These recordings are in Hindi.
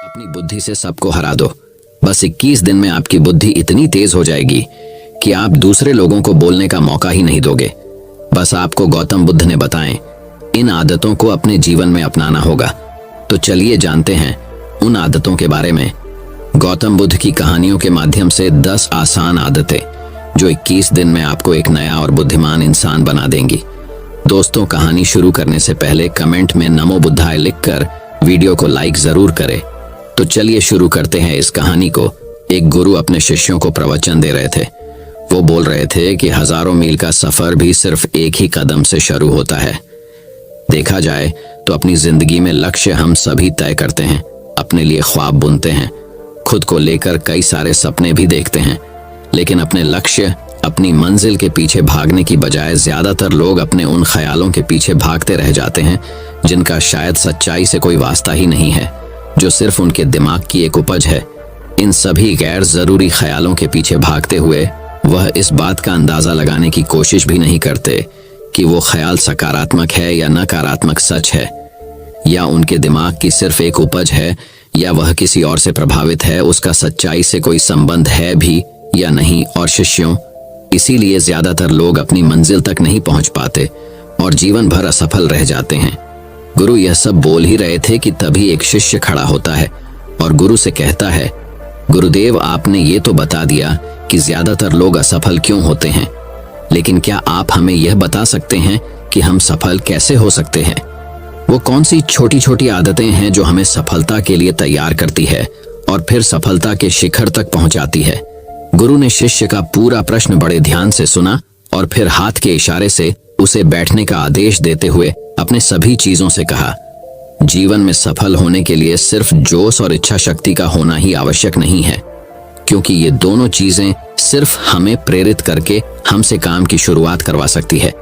अपनी बुद्धि से सबको हरा दो। बस 21 दिन में आपकी बुद्धि इतनी तेज हो जाएगी कि आप दूसरे लोगों को बोलने का मौका ही नहीं दोगे। बस आपको गौतम बुद्ध ने बताएं, इन आदतों को अपने जीवन में अपनाना होगा। तो चलिए जानते हैं उन आदतों के बारे में। गौतम बुद्ध की कहानियों के माध्यम से 10 आसान आदतें जो 21 दिन में आपको एक नया और बुद्धिमान इंसान बना देंगी। दोस्तों, कहानी शुरू करने से पहले कमेंट में नमो बुद्धाय लिखकर वीडियो को लाइक जरूर करें। तो चलिए शुरू करते हैं इस कहानी को। एक गुरु अपने शिष्यों को प्रवचन दे रहे थे। वो बोल रहे थे कि हजारों मील का सफर भी सिर्फ एक ही कदम से शुरू होता है। देखा जाए तो अपनी जिंदगी में लक्ष्य हम सभी तय करते हैं, अपने लिए ख्वाब बुनते हैं, खुद को लेकर कई सारे सपने भी देखते हैं, लेकिन अपने लक्ष्य, अपनी मंजिल के पीछे भागने की बजाय ज्यादातर लोग अपने उन ख्यालों के पीछे भागते रह जाते हैं जिनका शायद सच्चाई से कोई वास्ता ही नहीं है, जो सिर्फ उनके दिमाग की एक उपज है। इन सभी गैर जरूरी ख्यालों के पीछे भागते हुए वह इस बात का अंदाजा लगाने की कोशिश भी नहीं करते कि वो ख्याल सकारात्मक है या नकारात्मक सच है, या उनके दिमाग की सिर्फ एक उपज है, या वह किसी और से प्रभावित है, उसका सच्चाई से कोई संबंध है भी या नहीं। और शिष्यों, इसीलिए ज्यादातर लोग अपनी मंजिल तक नहीं पहुंच पाते और जीवन भर असफल रह जाते हैं। गुरु यह सब बोल ही रहे थे कि तभी एक शिष्य खड़ा होता है और गुरु से कहता है, गुरुदेव, आपने ये तो बता दिया कि ज्यादातर लोग असफल क्यों होते हैं, लेकिन क्या आप हमें यह बता सकते हैं कि हम सफल कैसे हो सकते हैं? वो कौन सी छोटी छोटी आदतें हैं जो हमें सफलता के लिए तैयार करती है और फिर सफलता के शिखर तक पहुंचाती है? गुरु ने शिष्य का पूरा प्रश्न बड़े ध्यान से सुना और फिर हाथ के इशारे से उसे बैठने का आदेश देते हुए अपने सभी चीजों से कहा, जीवन में सफल होने के लिए सिर्फ जोश और इच्छा शक्ति का होना ही आवश्यक नहीं है, क्योंकि ये दोनों चीजें सिर्फ हमें प्रेरित करके हमसे काम की शुरुआत करवा सकती है,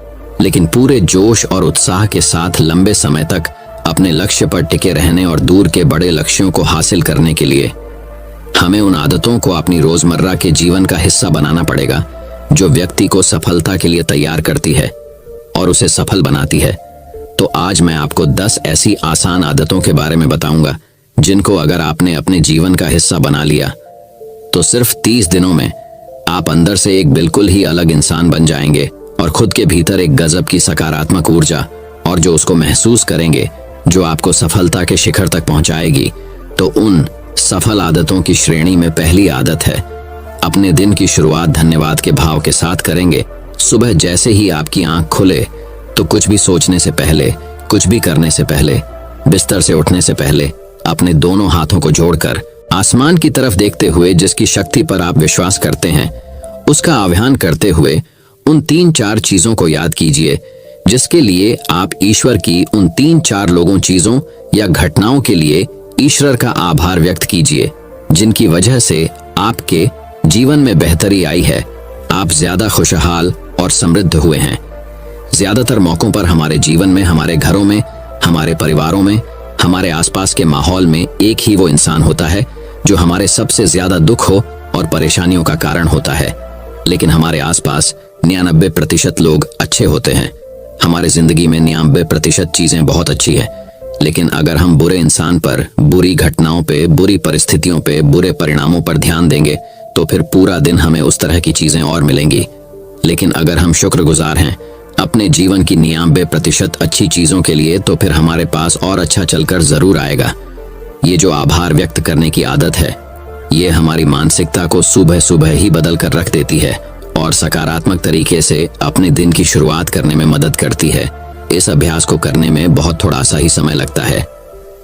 लेकिन पूरे जोश और उत्साह के साथ लंबे समय तक अपने लक्ष्य पर टिके रहने और दूर के बड़े लक्ष्यों को हासिल करने के लिए हमें उन आदतों को अपनी रोजमर्रा के जीवन का हिस्सा बनाना पड़ेगा जो व्यक्ति को सफलता के लिए तैयार करती है और उसे सफल बनाती है। तो आज मैं आपको 10 ऐसी आसान आदतों के बारे में बताऊंगा जिनको अगर आपने अपने जीवन का हिस्सा बना लिया तो सिर्फ 30 दिनों में आप अंदर से एक बिल्कुल ही अलग इंसान बन जाएंगे और खुद के भीतर एक गजब की सकारात्मक ऊर्जा और जो उसको महसूस करेंगे, जो आपको सफलता के शिखर तक पहुंचाएगी। तो उन सफल आदतों की श्रेणी में पहली आदत है, अपने दिन की शुरुआत धन्यवाद के भाव के साथ करेंगे। सुबह जैसे ही आपकी आंख खुले तो कुछ भी सोचने से पहले, कुछ भी करने से पहले, बिस्तर से उठने से पहले अपने दोनों हाथों को जोड़कर आसमान की तरफ देखते हुए जिसकी शक्ति पर आप विश्वास करते हैं उसका आह्वान करते हुए उन 3-4 चीजों को याद कीजिए जिसके लिए आप ईश्वर की, उन 3-4 लोगों, चीजों या घटनाओं के लिए ईश्वर का आभार व्यक्त कीजिए जिनकी वजह से आपके जीवन में बेहतरी आई है, आप ज्यादा खुशहाल और समृद्ध हुए हैं। ज्यादातर मौकों पर हमारे जीवन में, हमारे घरों में, हमारे परिवारों में, हमारे आसपास के माहौल में एक ही वो इंसान होता है जो हमारे सबसे ज्यादा दुख हो और परेशानियों का कारण होता है, लेकिन हमारे आसपास 99% लोग अच्छे होते हैं। हमारे जिंदगी में 99% चीजें बहुत अच्छी है, लेकिन अगर हम बुरे इंसान पर, बुरी घटनाओं पे, बुरी परिस्थितियों पे, बुरे परिणामों पर ध्यान देंगे तो फिर पूरा दिन हमें उस तरह की चीजें और मिलेंगी। लेकिन अगर हम शुक्रगुजार हैं अपने जीवन की 99% अच्छी चीजों के लिए तो फिर हमारे पास और अच्छा चलकर जरूर आएगा। ये जो आभार व्यक्त करने की आदत है, ये हमारी मानसिकता को सुबह सुबह ही बदल कर रख देती है और सकारात्मक तरीके से अपने दिन की शुरुआत करने में मदद करती है। इस अभ्यास को करने में बहुत थोड़ा सा ही समय लगता है,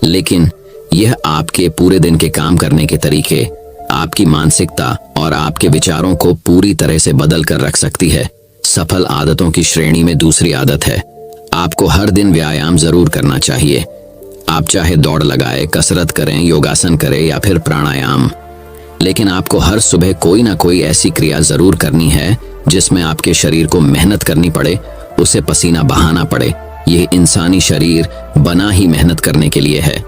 लेकिन यह आपके पूरे दिन के काम करने के तरीके, आपकी मानसिकता और आपके विचारों को पूरी तरह से बदल कर रख सकती है। सफल आदतों की श्रेणी में दूसरी आदत है, आपको हर दिन व्यायाम जरूर करना चाहिए। आप चाहे दौड़ लगाए, कसरत करें, योगासन करें या फिर प्राणायाम, लेकिन आपको हर सुबह कोई ना कोई ऐसी क्रिया जरूर करनी है जिसमें आपके शरीर को मेहनत करनी पड़े, उसे पसीना बहाना पड़े। यह इंसानी शरीर बना ही मेहनत करने के लिए है।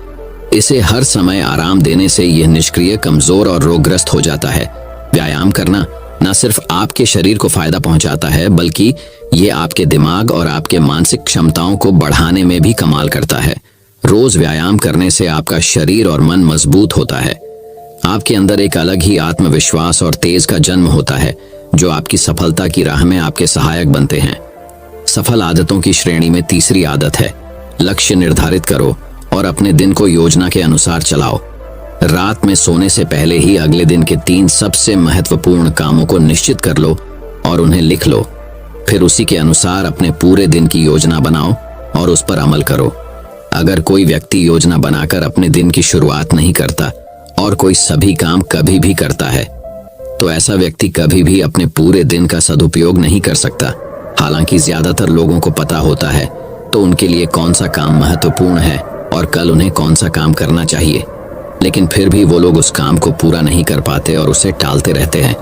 इसे हर समय आराम देने से यह निष्क्रिय, कमजोर और रोगग्रस्त हो जाता है। व्यायाम करना न सिर्फ आपके शरीर को फायदा पहुंचाता है, बल्कि ये आपके दिमाग और आपके मानसिक क्षमताओं को बढ़ाने में भी कमाल करता है। रोज व्यायाम करने से आपका शरीर और मन मजबूत होता है। आपके अंदर एक अलग ही आत्मविश्वास और तेज का जन्म होता है जो आपकी सफलता की राह में आपके सहायक बनते हैं। सफल आदतों की श्रेणी में तीसरी आदत है, लक्ष्य निर्धारित करो और अपने दिन को योजना के अनुसार चलाओ। रात में सोने से पहले ही अगले दिन के 3 सबसे महत्वपूर्ण कामों को निश्चित कर लो और उन्हें लिख लो। फिर उसी के अनुसार अपने पूरे दिन की योजना बनाओ और उस पर अमल करो। अगर कोई व्यक्ति योजना बनाकर अपने दिन की शुरुआत नहीं करता और कोई सभी काम कभी भी करता है, तो ऐसा व्यक्ति कभी भी अपने पूरे दिन का सदुपयोग नहीं कर सकता। हालांकि ज्यादातर लोगों को पता होता है तो उनके लिए कौन सा काम महत्वपूर्ण है और कल उन्हें कौन सा काम करना चाहिए, लेकिन फिर भी वो लोग उस काम को पूरा नहीं कर पाते और उसे टालते रहते हैं।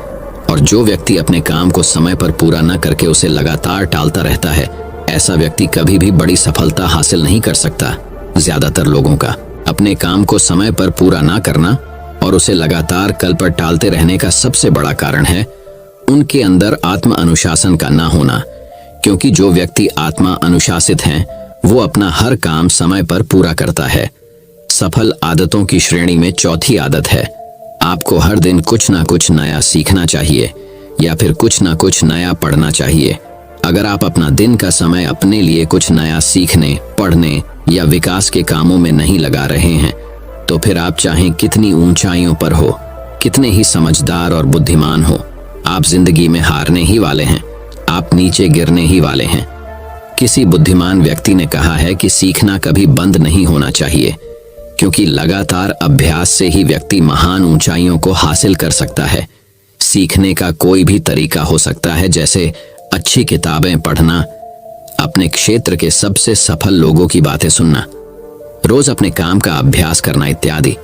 और जो व्यक्ति अपने काम को समय पर पूरा न करके उसे लगातार टालता रहता है, ऐसा व्यक्ति कभी भी बड़ी सफलता हासिल नहीं कर सकता। ज्यादातर लोगों का अपने काम को समय पर पूरा ना करना और उसे लगातार कल पर टालते रहने का सबसे बड़ा कारण है उनके अंदर आत्म अनुशासन का ना होना। क्योंकि जो व्यक्ति आत्मा अनुशासित हैं, वो अपना हर काम समय पर पूरा करता है। सफल आदतों की श्रेणी में चौथी आदत है, आपको हर दिन कुछ ना कुछ नया सीखना चाहिए या फिर कुछ ना कुछ नया पढ़ना चाहिए। अगर आप अपना दिन का समय अपने लिए कुछ नया सीखने, पढ़ने या विकास के कामों में नहीं लगा रहे हैं, तो फिर आप चाहे कितनी ऊंचाइयों पर हो, कितने ही समझदार और बुद्धिमान हो, आप जिंदगी में हारने ही वाले हैं। आप नीचे गिरने ही वाले हैं। किसी बुद्धिमान व्यक्ति ने कहा है कि सीखना कभी बंद नहीं होना चाहिए, क्योंकि लगातार अभ्यास से ही व्यक्ति महान ऊंचाइयों को हासिल कर सकता है। सीखने का कोई भी तरीका हो सकता है, जैसे अच्छी किताबें पढ़ना, अपने क्षेत्र के सबसे सफल लोगों की बातें सुनना, रोज अपने काम का अभ्यास करना इत्यादि।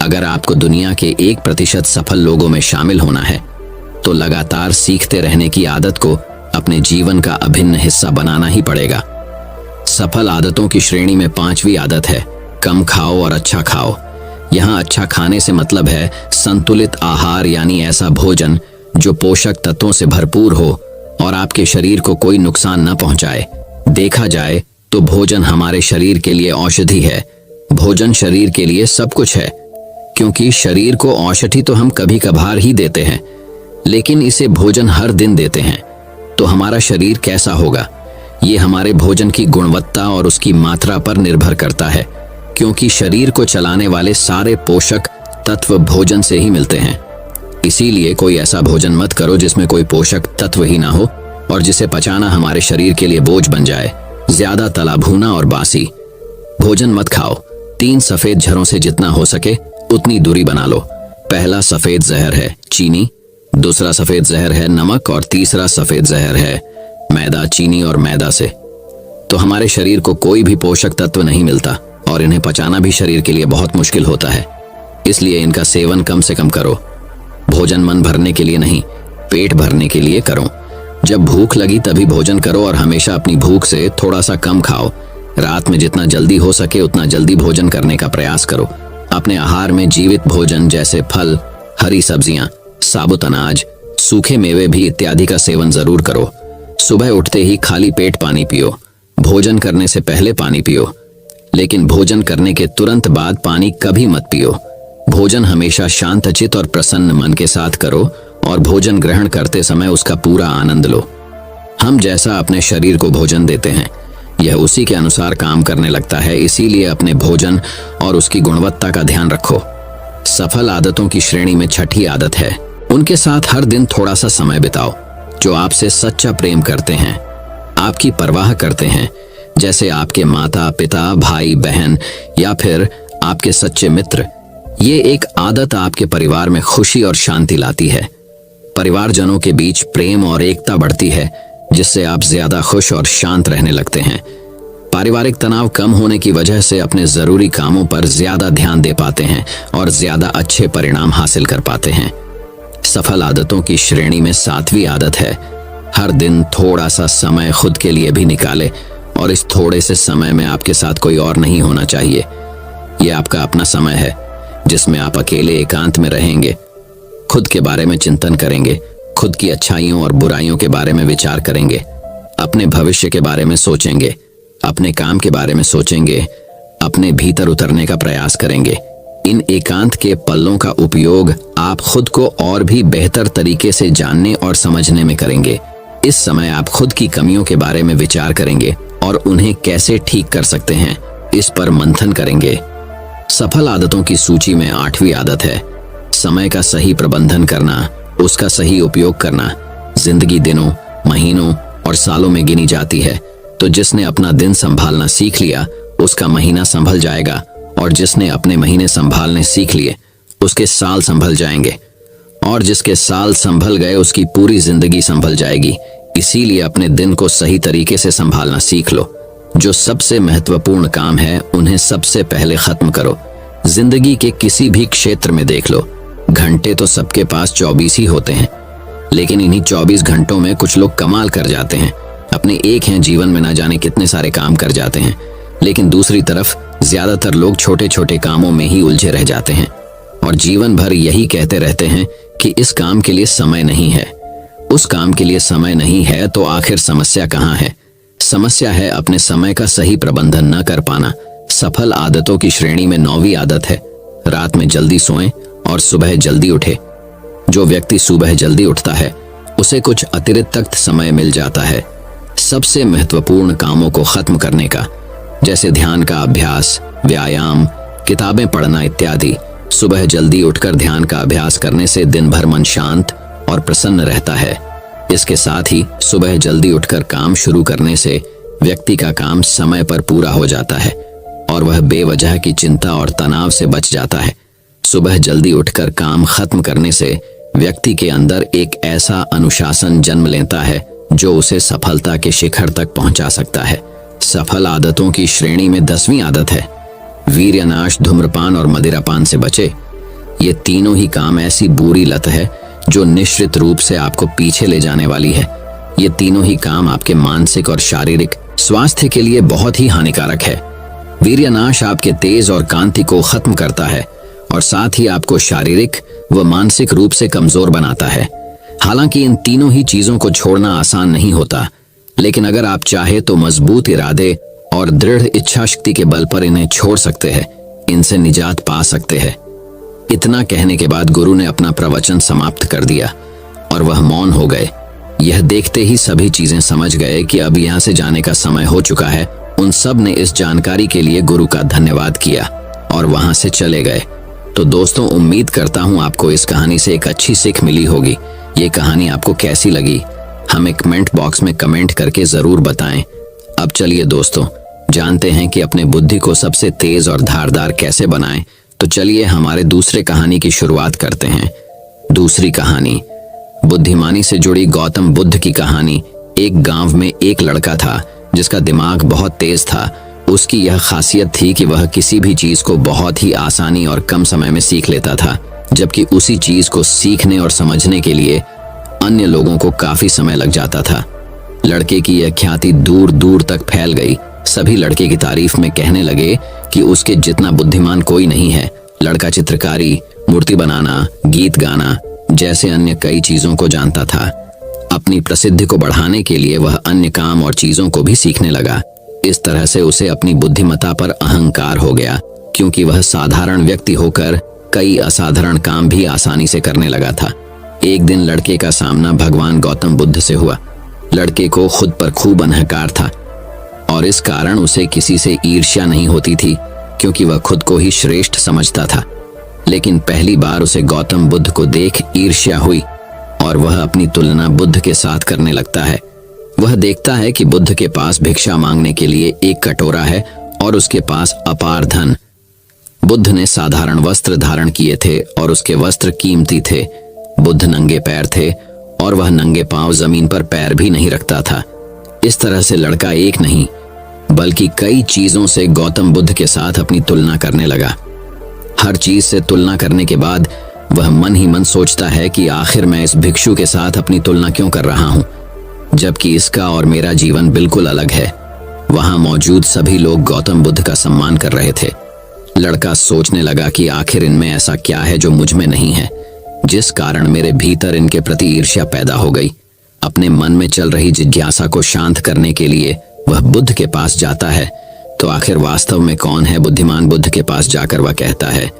अगर आपको दुनिया के 1% सफल लोगों में शामिल होना है, तो लगातार सीखते रहने की आदत को अपने जीवन का अभिन्न हिस्सा बनाना ही पड़ेगा। सफल आदतों की श्रेणी में 5वीं आदत है, कम खाओ और अच्छा खाओ। यहाँ अच्छा खाने से मतलब है संतुलित आहार, यानी ऐसा भोजन जो पोषक तत्वों से भरपूर हो और आपके शरीर को कोई नुकसान न पहुंचाए। देखा जाए तो भोजन हमारे शरीर के लिए औषधि है। भोजन शरीर के लिए सब कुछ है, क्योंकि शरीर को औषधि तो हम कभी कभार ही देते हैं, लेकिन इसे भोजन हर दिन देते हैं। तो हमारा शरीर कैसा होगा, ये हमारे भोजन की गुणवत्ता और उसकी मात्रा पर निर्भर करता है, क्योंकि शरीर को चलाने वाले सारे पोषक तत्व भोजन से ही मिलते हैं। इसीलिए कोई ऐसा भोजन मत करो जिसमें कोई पोषक तत्व ही ना हो और जिसे पचाना हमारे शरीर के लिए बोझ बन जाए। ज्यादा तला भुना और बासी भोजन मत खाओ। 3 सफेद झरों से जितना हो सके उतनी दूरी बना लो। पहला सफेद जहर है चीनी, दूसरा सफेद जहर है नमक और तीसरा सफेद जहर है मैदा। चीनी और मैदा से तो हमारे शरीर को कोई भी पोषक तत्व नहीं मिलता और इन्हें पचाना भी शरीर के लिए बहुत मुश्किल होता है। इसलिए इनका सेवन कम से कम करो। भोजन मन भरने के लिए नहीं, पेट भरने के लिए करो। जब भूख लगी तभी भोजन करो और हमेशा अपनी भूख से थोड़ा सा कम खाओ। रात में जितना जल्दी हो सके उतना जल्दी भोजन करने का प्रयास करो। अपने आहार में जीवित भोजन जैसे फल, हरी सब्जियां, साबुत अनाज, सूखे मेवे भी इत्यादि का सेवन जरूर करो। सुबह उठते ही खाली पेट पानी पियो। भोजन करने से पहले पानी पियो, लेकिन भोजन करने के तुरंत बाद पानी कभी मत पियो। भोजन हमेशा शांतचित और प्रसन्न मन के साथ करो और भोजन ग्रहण करते समय उसका पूरा आनंद लो। हम जैसा अपने शरीर को भोजन देते हैं, यह उसी के अनुसार काम करने लगता है। इसीलिए अपने भोजन और उसकी गुणवत्ता का ध्यान रखो। सफल आदतों की श्रेणी में 6ठी आदत है, उनके साथ हर दिन थोड़ा सा समय बिताओ जो आपसे सच्चा प्रेम करते हैं, आपकी परवाह करते हैं, जैसे आपके माता पिता, भाई बहन या फिर आपके सच्चे मित्र। ये एक आदत आपके परिवार में खुशी और शांति लाती है। परिवारजनों के बीच प्रेम और एकता बढ़ती है, जिससे आप ज्यादा खुश और शांत रहने लगते हैं। पारिवारिक तनाव कम होने की वजह से अपने जरूरी कामों पर ज्यादा ध्यान दे पाते हैं और ज्यादा अच्छे परिणाम हासिल कर पाते हैं। सफल आदतों की श्रेणी में 7वीं आदत है, हर दिन थोड़ा सा समय खुद के लिए भी निकाले और इस थोड़े से समय में आपके साथ कोई और नहीं होना चाहिए। यह आपका अपना समय है जिसमें आप अकेले एकांत में रहेंगे, खुद के बारे में चिंतन करेंगे, खुद की अच्छाइयों और बुराइयों के बारे में विचार करेंगे, अपने भविष्य के बारे में सोचेंगे, अपने काम के बारे में सोचेंगे, अपने भीतर उतरने का प्रयास करेंगे। इन एकांत के पलों का उपयोग आप खुद को और भी बेहतर तरीके से जानने और समझने में करेंगे। इस समय आप खुद की कमियों के बारे में विचार करेंगे और उन्हें कैसे ठीक कर सकते हैं, इस पर मंथन करेंगे। सफल आदतों की सूची में 8वीं आदत है समय का सही प्रबंधन करना, उसका सही उपयोग करना। जिंदगी दिनों, महीनों और सालों में गिनी जाती है, तो जिसने अपना दिन संभालना सीख लिया उसका महीना संभल जाएगा, और जिसने अपने महीने संभालने सीख लिए उसके साल संभल जाएंगे, और जिसके साल संभल गए उसकी पूरी जिंदगी संभल जाएगी। इसीलिए अपने दिन को सही तरीके से संभालना सीख लो। जो सबसे महत्वपूर्ण काम है उन्हें सबसे पहले खत्म करो। जिंदगी के किसी भी क्षेत्र में देख लो, घंटे तो सबके पास 24 ही होते हैं, लेकिन इन्हीं 24 घंटों में कुछ लोग कमाल कर जाते हैं। अपने एक हैं जीवन में ना जाने कितने सारे काम कर जाते हैं, लेकिन दूसरी तरफ ज्यादातर लोग छोटे छोटे कामों में ही उलझे रह जाते हैं और जीवन भर यही कहते रहते हैं कि इस काम के लिए समय नहीं है, उस काम के लिए समय नहीं है। तो आखिर समस्या कहाँ है? समस्या है अपने समय का सही प्रबंधन न कर पाना। सफल आदतों की श्रेणी में 9वीं आदत है रात में जल्दी सोएं और सुबह जल्दी उठे। जो व्यक्ति सुबह जल्दी उठता है उसे कुछ अतिरिक्त समय मिल जाता है सबसे महत्वपूर्ण कामों को खत्म करने का, जैसे ध्यान का अभ्यास, व्यायाम, किताबें पढ़ना इत्यादि। सुबह जल्दी उठकर ध्यान का अभ्यास करने से दिन भर मन शांत और प्रसन्न रहता है। इसके साथ ही सुबह जल्दी उठकर काम शुरू करने से व्यक्ति का काम समय पर पूरा हो जाता है और वह बेवजह की चिंता और तनाव से बच जाता है। सुबह जल्दी उठकर काम खत्म करने से व्यक्ति के अंदर एक ऐसा अनुशासन जन्म लेता है जो उसे सफलता के शिखर तक पहुंचा सकता है। सफल आदतों की श्रेणी में 10वीं आदत है वीर्यनाश, धूम्रपान और मदिरापान से बचे। ये तीनों ही काम ऐसी बुरी लत है जो निश्चित रूप से आपको पीछे ले जाने वाली है। ये तीनों ही काम आपके मानसिक और शारीरिक स्वास्थ्य के लिए बहुत ही हानिकारक है। वीर्यनाश आपके तेज और कांति को खत्म करता है और साथ ही आपको शारीरिक व मानसिक रूप से कमजोर बनाता है। हालांकि इन तीनों ही चीजों को छोड़ना आसान नहीं होता, लेकिन अगर आप चाहे तो मजबूत इरादे और दृढ़ इच्छा शक्ति के बल पर इन्हें छोड़ सकते हैं, इनसे निजात पा सकते हैं। इतना कहने के बाद गुरु ने अपना प्रवचन समाप्त कर दिया और वह मौन हो गए। यह देखते ही सभी चीजें समझ गए कि अब यहाँ से जाने का समय हो चुका है। उन सब ने इस जानकारी के लिए गुरु का धन्यवाद किया और वहां से चले गए। तो दोस्तों, उम्मीद करता हूं आपको इस कहानी से एक अच्छी सीख मिली होगी। ये कहानी आपको कैसी लगी हमें कमेंट बॉक्स में कमेंट करके जरूर बताएं। अब चलिए दोस्तों, जानते हैं कि अपने बुद्धि को सबसे तेज और धारदार कैसे बनाएं। तो चलिए हमारे दूसरे कहानी की शुरुआत करते हैं। दूसरी कहानी बुद्धिमानी से जुड़ी गौतम बुद्ध की कहानी। एक गांव में एक लड़का था जिसका दिमाग बहुत तेज था। उसकी यह खासियत थी कि वह किसी भी चीज को बहुत ही आसानी और कम समय में सीख लेता था, जबकि उसी चीज को सीखने और समझने के लिए अन्य लोगों को काफी समय लग जाता था। लड़के की यह ख्याति दूर दूर तक फैल गई। सभी लड़के की तारीफ में कहने लगे कि उसके जितना बुद्धिमान कोई नहीं है। लड़का चित्रकारी, मूर्ति बनाना, गीत गाना जैसे अन्य कई चीजों को जानता था। अपनी प्रसिद्धि को बढ़ाने के लिए वह अन्य काम और चीजों को भी सीखने लगा। इस तरह से उसे अपनी बुद्धिमत्ता पर अहंकार हो गया, क्योंकि वह साधारण व्यक्ति होकर कई असाधारण काम भी आसानी से करने लगा था। एक दिन लड़के का सामना भगवान गौतम बुद्ध से हुआ। लड़के को खुद पर खूब अहंकार था और इस कारण उसे किसी से ईर्ष्या नहीं होती थी, क्योंकि वह खुद को ही श्रेष्ठ समझता था। लेकिन पहली बार उसे गौतम बुद्ध को देख ईर्ष्या हुई और वह अपनी तुलना बुद्ध के साथ करने लगता है। वह देखता है कि बुद्ध के पास भिक्षा मांगने के लिए एक कटोरा है और उसके पास अपार धन। बुद्ध ने साधारण वस्त्र धारण किए थे और उसके वस्त्र कीमती थे। बुद्ध नंगे पैर थे और वह नंगे पांव जमीन पर पैर भी नहीं रखता था। इस तरह से लड़का एक नहीं बल्कि कई चीजों से गौतम बुद्ध के साथ अपनी तुलना करने लगा। हर चीज से तुलना करने के बाद वह मन ही मन सोचता है कि आखिर मैं इस भिक्षु के साथ अपनी तुलना क्यों कर रहा हूं, जबकि इसका और मेरा जीवन बिल्कुल अलग है। वहां मौजूद सभी लोग गौतम बुद्ध का सम्मान कर रहे थे। लड़का सोचने लगा कि आखिर इनमें ऐसा क्या है जो मुझ में नहीं है, जिस कारण मेरे भीतर इनके प्रति ईर्ष्या पैदा हो गई। अपने मन में चल रही जिज्ञासा को शांत करने के लिए वह बुद्ध के पास जाता है। तो आखिर वास्तव में कौन है बुद्धिमान? बुद्ध के पास जाकर वह कहता है,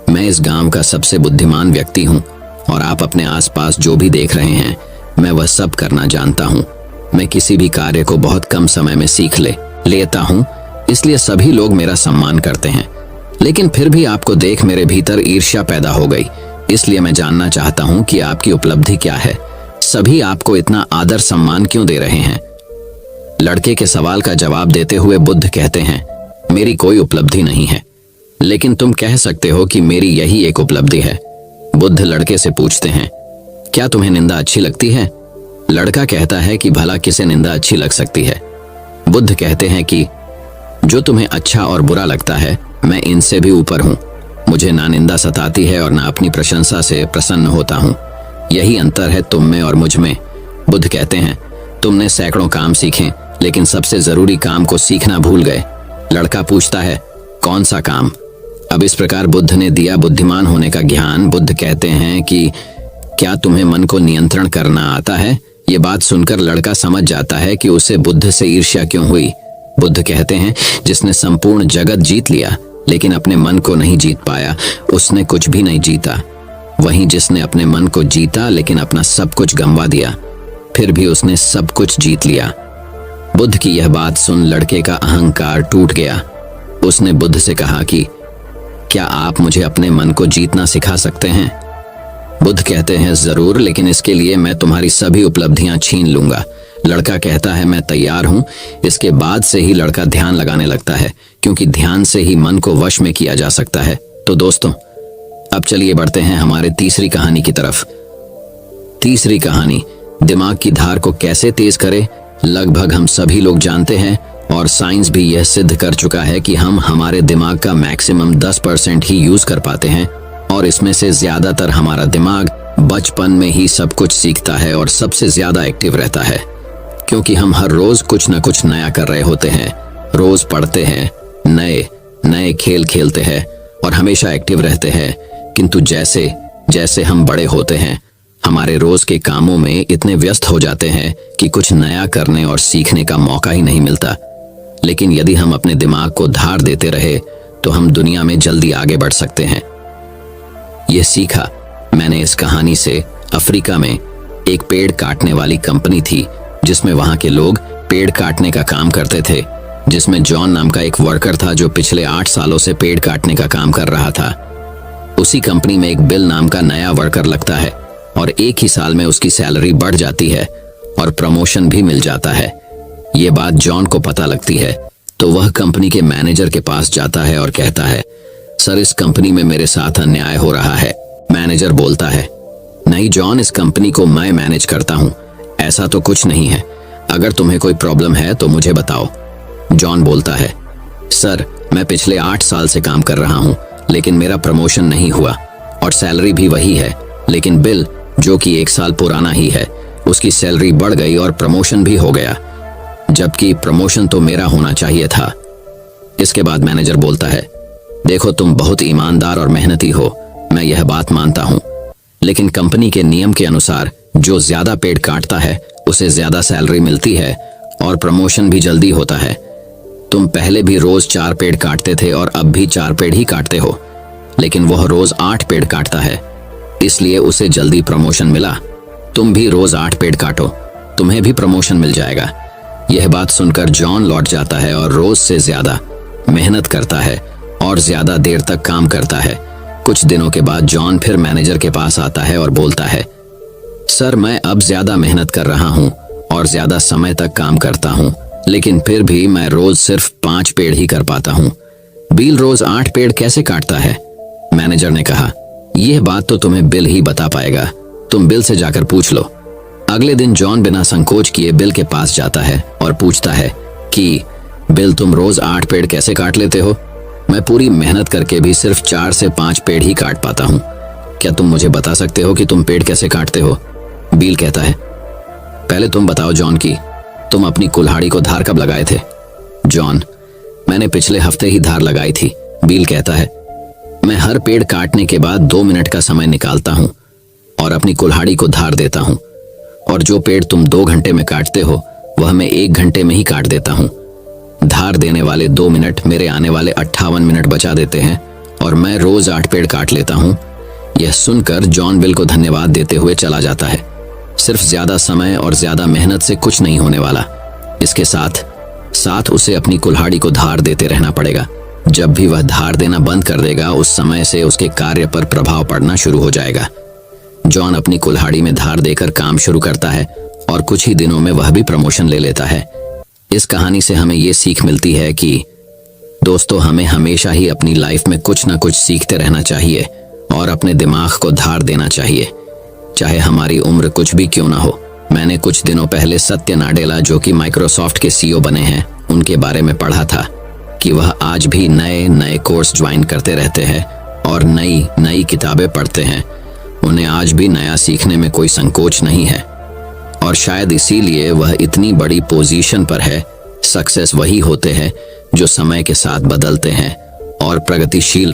मैं इस गांव का सबसे बुद्धिमान व्यक्ति हूँ और आप अपने आसपास जो भी देख रहे हैं मैं वह सब करना जानता हूँ। मैं किसी भी कार्य को बहुत कम समय में सीख लेता हूँ, इसलिए सभी लोग मेरा सम्मान करते हैं। लेकिन फिर भी आपको देख मेरे भीतर ईर्ष्या पैदा हो गई, इसलिए मैं जानना चाहता हूँ कि आपकी उपलब्धि क्या है। सभी आपको इतना आदर सम्मान क्यों दे रहे हैं? लड़के के सवाल का जवाब देते हुए बुद्ध कहते हैं, मेरी कोई उपलब्धि नहीं है, लेकिन तुम कह सकते हो कि मेरी यही एक उपलब्धि है। बुद्ध लड़के से पूछते हैं, क्या तुम्हें निंदा अच्छी लगती है? लड़का कहता है कि भला किसे निंदा अच्छी लग सकती है? बुद्ध कहते हैं कि जो तुम्हें अच्छा और बुरा लगता है मैं इनसे भी ऊपर हूँ। मुझे ना निंदा सताती है और ना अपनी प्रशंसा से प्रसन्न होता हूँ। यही अंतर है तुम में और मुझ में। बुद्ध कहते हैं, तुमने सैकड़ों काम सीखे लेकिन सबसे जरूरी काम को सीखना भूल गए। लड़का पूछता है, कौन सा काम? अब इस प्रकार बुद्ध ने दिया बुद्धिमान होने का ज्ञान। बुद्ध कहते हैं कि क्या तुम्हें मन को नियंत्रण करना आता है? ये बात सुनकर लड़का समझ जाता है कि उसे बुद्ध से ईर्ष्या क्यों हुई। बुद्ध कहते हैं, जिसने संपूर्ण जगत जीत लिया लेकिन अपने मन को नहीं जीत पाया उसने कुछ भी नहीं जीता। वहीं जिसने अपने मन को जीता लेकिन अपना सब कुछ गंवा दिया फिर भी उसने सब कुछ जीत लिया। बुद्ध की यह बात सुन लड़के का अहंकार टूट गया। उसने बुद्ध से कहा कि क्या आप मुझे अपने मन को जीतना सिखा सकते हैं? बुद्ध कहते हैं, जरूर, लेकिन इसके लिए मैं तुम्हारी सभी उपलब्धियां छीन लूंगा। लड़का कहता है, मैं तैयार हूं। इसके बाद से ही लड़का ध्यान लगाने लगता है, क्योंकि ध्यान से ही मन को वश में किया जा सकता है। तो दोस्तों, अब चलिए बढ़ते हैं हमारे तीसरी कहानी की तरफ। तीसरी कहानी, दिमाग की धार को कैसे तेज करें। लगभग हम सभी लोग जानते हैं और साइंस भी यह सिद्ध कर चुका है कि हम हमारे दिमाग का मैक्सिमम 10% ही यूज कर पाते हैं और इसमें से ज्यादातर हमारा दिमाग बचपन में ही सब कुछ सीखता है और सबसे ज्यादा एक्टिव रहता है, क्योंकि हम हर रोज कुछ न कुछ नया कर रहे होते हैं। रोज पढ़ते हैं, नए नए खेल खेलते हैं और हमेशा एक्टिव रहते हैं। किंतु जैसे जैसे हम बड़े होते हैं हमारे रोज के कामों में इतने व्यस्त हो जाते हैं कि कुछ नया करने और सीखने का मौका ही नहीं मिलता। लेकिन यदि हम अपने दिमाग को धार देते रहे तो हम दुनिया में जल्दी आगे बढ़ सकते हैं। यह सीखा मैंने इस कहानी से। अफ्रीका में एक पेड़ काटने वाली कंपनी थी जिसमें वहां के लोग पेड़ काटने का काम करते थे, जिसमें जॉन नाम का एक वर्कर था जो पिछले 8 सालों से पेड़ काटने का काम कर रहा था। उसी कंपनी में एक बिल नाम का नया वर्कर लगता है और एक ही साल में उसकी सैलरी बढ़ जाती है और प्रमोशन भी मिल जाता है। ये बात जॉन को पता लगती है तो वह कंपनी के मैनेजर के पास जाता है और कहता है, सर, इस कंपनी में मेरे साथ अन्याय हो रहा है। मैनेजर बोलता है, नहीं जॉन, इस कंपनी को मैं मैनेज करता हूँ, ऐसा तो कुछ नहीं है। अगर तुम्हें कोई प्रॉब्लम है तो मुझे बताओ। जॉन बोलता है, सर, मैं पिछले 8 साल से काम कर रहा हूँ लेकिन मेरा प्रमोशन नहीं हुआ और सैलरी भी वही है, लेकिन बिल जो कि 1 साल पुराना ही है उसकी सैलरी बढ़ गई और प्रमोशन भी हो गया, जबकि प्रमोशन तो मेरा होना चाहिए था। इसके बाद मैनेजर बोलता है, देखो, तुम बहुत ईमानदार और मेहनती हो, मैं यह बात मानता हूँ, लेकिन कंपनी के नियम के अनुसार जो ज्यादा पेड़ काटता है उसे ज्यादा सैलरी मिलती है और प्रमोशन भी जल्दी होता है। तुम पहले भी रोज 4 पेड़ काटते थे और अब भी 4 पेड़ ही काटते हो, लेकिन वह रोज 8 पेड़ काटता है, इसलिए उसे जल्दी प्रमोशन मिला। तुम भी रोज 8 पेड़ काटो, तुम्हें भी प्रमोशन मिल जाएगा। यह बात सुनकर जॉन लौट जाता है और रोज से ज्यादा मेहनत करता है और ज्यादा देर तक काम करता है। कुछ दिनों के बाद जॉन फिर मैनेजर के पास आता है और बोलता है, सर, मैं अब ज्यादा मेहनत कर रहा हूँ और ज्यादा समय तक काम करता हूँ, लेकिन फिर भी मैं रोज सिर्फ 5 पेड़ ही कर पाता हूँ। बिल रोज 8 पेड़ कैसे काटता है? मैनेजर ने कहा, यह बात तो तुम्हें बिल ही बता पाएगा, तुम बिल से जाकर पूछ लो। अगले दिन जॉन बिना संकोच किए बिल के पास जाता है और पूछता है कि बिल, तुम रोज 8 पेड़ कैसे काट लेते हो? मैं पूरी मेहनत करके भी सिर्फ 4 से 5 पेड़ ही काट पाता हूँ। क्या तुम मुझे बता सकते हो कि तुम पेड़ कैसे काटते हो? बिल कहता है, पहले तुम बताओ जॉन की तुम अपनी कुल्हाड़ी को धार कब लगाए थे? जॉन, मैंने पिछले हफ्ते ही धार लगाई थी। बिल कहता है, मैं हर पेड़ काटने के बाद 2 मिनट का समय निकालता हूँ और अपनी कुल्हाड़ी को धार देता हूँ, और जो पेड़ तुम 2 घंटे में काटते हो वह मैं 1 घंटे में ही काट देता हूँ। धार देने वाले 2 मिनट मेरे आने वाले 58 मिनट बचा देते हैं और मैं रोज 8 पेड़ काट लेता हूँ। यह सुनकर जॉन बिल को धन्यवाद देते हुए चला जाता है। सिर्फ ज्यादा समय और ज्यादा मेहनत से कुछ नहीं होने वाला, इसके साथ साथ उसे अपनी कुल्हाड़ी को धार देते रहना पड़ेगा। जब भी वह धार देना बंद कर देगा, उस समय से उसके कार्य पर प्रभाव पड़ना शुरू हो जाएगा। जॉन अपनी कुल्हाड़ी में धार देकर काम शुरू करता है और कुछ ही दिनों में वह भी प्रमोशन ले लेता है। इस कहानी से हमें ये सीख मिलती है कि दोस्तों, हमें हमेशा ही अपनी लाइफ में कुछ ना कुछ सीखते रहना चाहिए और अपने दिमाग को धार देना चाहिए, चाहे हमारी उम्र कुछ भी क्यों ना हो। मैंने कुछ दिनों पहले सत्य नाडेला, जो कि माइक्रोसॉफ्ट के सीईओ बने हैं, उनके बारे में पढ़ा था कि वह आज भी नए नए कोर्स ज्वाइन करते रहते हैं और नई नई किताबें पढ़ते हैं। उन्हें आज भी नया सीखने में कोई संकोच नहीं है और शायद इसीलिए वह इतनी बड़ी पोजीशन पर है। सक्सेस वही होते हैं जो समय के साथ बदलते हैं और प्रगतिशील